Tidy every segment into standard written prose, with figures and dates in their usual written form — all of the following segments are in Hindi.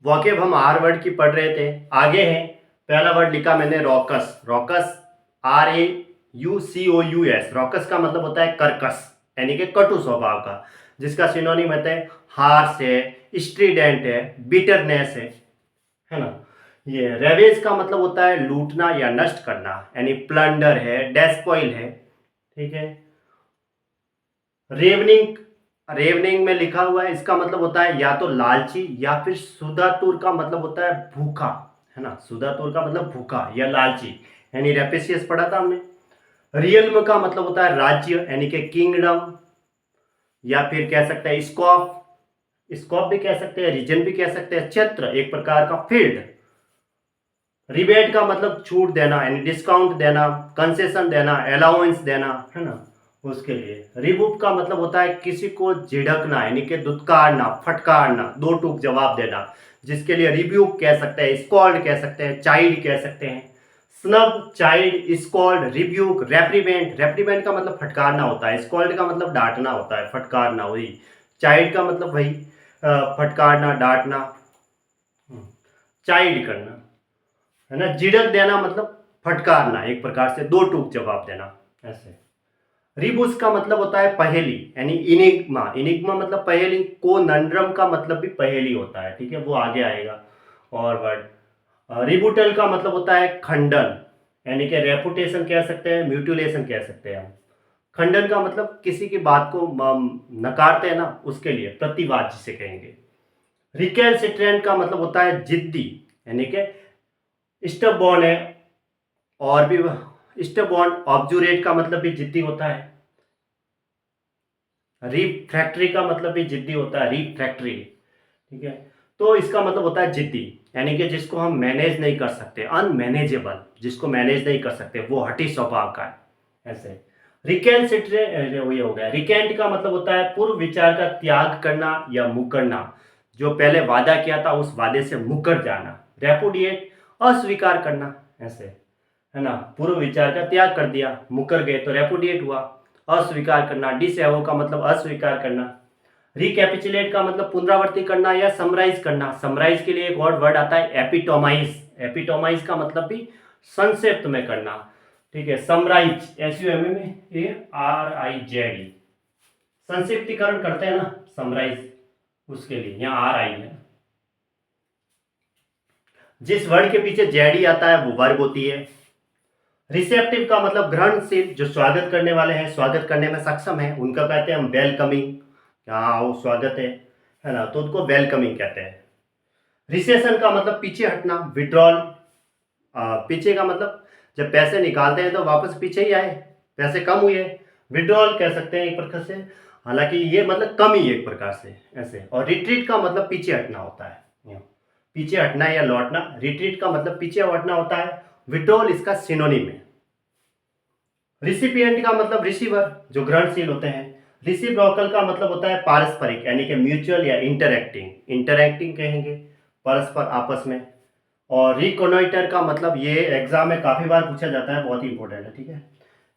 वोकेब हम आर वर्ड की पढ़ रहे थे, आगे है। पहला वर्ड लिखा मैंने रॉकस, रॉकस RAUCOUS। रॉकस का मतलब होता है कर्कश, यानी कि कटु स्वभाव का, जिसका सिनोनिम होता है हार्श है, स्ट्रीडेंट है, बिटरनेस है ना। ये रेवेज का मतलब होता है लूटना या नष्ट करना, यानी प्लंडर है, डेस्पॉइल है, ठीक है। रेवनिंग, रेवनिंग में लिखा हुआ है, इसका मतलब होता है या तो लालची या फिर सुधातुर का मतलब होता है भूखा, है ना। सुधातुर का मतलब भूखा या लालची, यानी रेपेशियस पढ़ा था हमने। रियल्म का मतलब होता है राज्य, यानी कि किंगडम, या फिर कह सकते हैं स्कॉप, स्कॉप भी कह सकते हैं, रीजन भी कह सकते हैं, क्षेत्र, एक प्रकार का फील्ड। रिबेट का मतलब छूट देना, यानी डिस्काउंट देना, कंसेशन देना, अलाउंस देना, है ना, उसके लिए। रिबूफ का मतलब होता है किसी को झिड़कना, यानी कि दुत्कारना, फटकारना, दो टूक जवाब देना, जिसके लिए रिब्यूक कह सकते हैं, स्कॉल्ड कह सकते हैं, चाइल्ड कह सकते हैं। Snub, child, scold, rebuke, reprimand. Reprimand का मतलब फटकारना होता है, स्कॉल्ड का मतलब डांटना होता है, फटकारना वही। चाइल्ड का मतलब वही फटकारना, डांटना, चाइल्ड करना, है ना। झिड़क देना मतलब फटकारना, एक प्रकार से दो टूक जवाब देना, ऐसे। रिबुस का मतलब होता है पहेली, यानी इनिग्मा। इनिग्मा मतलब पहेली को, नंड्रम का मतलब भी पहेली होता है, ठीक है, वो आगे आएगा। और वर्ड रिबुटल का मतलब होता है खंडन, यानी कि रेपुटेशन कह सकते हैं, म्यूटिलेशन कह सकते हैं हम। खंडन का मतलब किसी की बात को नकारते हैं ना, उसके लिए प्रतिवाद जिसे कहेंगे। रिकैलसिट्रेंट का मतलब होता है जिद्दी, यानी कि स्टबॉर्न है। और भी स्टबॉर्न, ऑब्जुरेट का मतलब भी जिद्दी होता है। रिफ्रैक्टरी का मतलब भी जिद्दी होता है, रिफ्रैक्टरी, ठीक है। तो इसका मतलब होता है जिद्दी, यानी कि जिसको हम मैनेज नहीं कर सकते, अनमैनेजेबल, जिसको मैनेज नहीं कर सकते, वो हठी स्वभाव का है, ऐसे। रिकेंसिट्रेट ये हो गया। रिकेंट का मतलब होता है पूर्व विचार का त्याग करना या मुकरना, जो पहले वादा किया था उस वादे से मुकर जाना। रेपुडिएट, अस्वीकार करना, ऐसे, है ना। पूर्व विचार का त्याग कर दिया, मुकर गए तो रेपुडिएट हुआ। अस्वीकार करना, डिसएवो का मतलब अस्वीकार करना। रिकैपिचुलेट का मतलब पुनरावृत्ति करना या समराइज करना। समराइज के लिए एक और वर्ड आता है एपिटोमाइज। एपिटोमाइज का मतलब भी संक्षिप्त में करना, ठीक है। समराइज, SUMMARIZ, संक्षिप्तीकरण करते हैं ना, समराइज, उसके लिए यहाँ RI है। जिस वर्ड के पीछे जेडी आता है वो वर्ब होती है। रिसेप्टिव का मतलब ग्रहणशील, जो स्वागत करने वाले हैं, स्वागत करने में सक्षम है, उनका कहते हैं हम वेलकमिंग, यहाँ आओ स्वागत है ना, तो उनको वेलकमिंग कहते हैं। रिसेशन का मतलब पीछे हटना, विड्रॉल। पीछे का मतलब जब पैसे निकालते हैं तो वापस पीछे ही आए, पैसे कम हुए, विड्रॉल कह सकते हैं एक प्रकार से। हालांकि ये मतलब कम ही एक प्रकार से, ऐसे। और रिट्रीट का मतलब पीछे हटना होता है, पीछे हटना या लौटना। रिट्रीट का मतलब पीछे हटना होता है, विड्रॉल इसका सिनोनिम है। रिसिपिएंट का मतलब रिसीवर, जो ग्रहणशील होते हैं। रिसिप्रोकल का मतलब होता है पारस्परिक, यानी कि म्यूचुअल या इंटरैक्टिंग, इंटरैक्टिंग कहेंगे, परस्पर आपस में। और रिकोनोइटर का मतलब, ये एग्जाम में काफी बार पूछा जाता है, बहुत ही इंपॉर्टेंट है, ठीक है।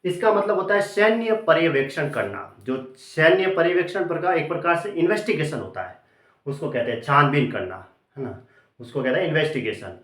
इसका मतलब होता है सैन्य पर्यवेक्षण करना, जो सैन्य पर्यवेक्षण प्रकार एक प्रकार से इन्वेस्टिगेशन होता है, उसको कहते हैं छानबीन करना, है ना, उसको कहते हैं इन्वेस्टिगेशन।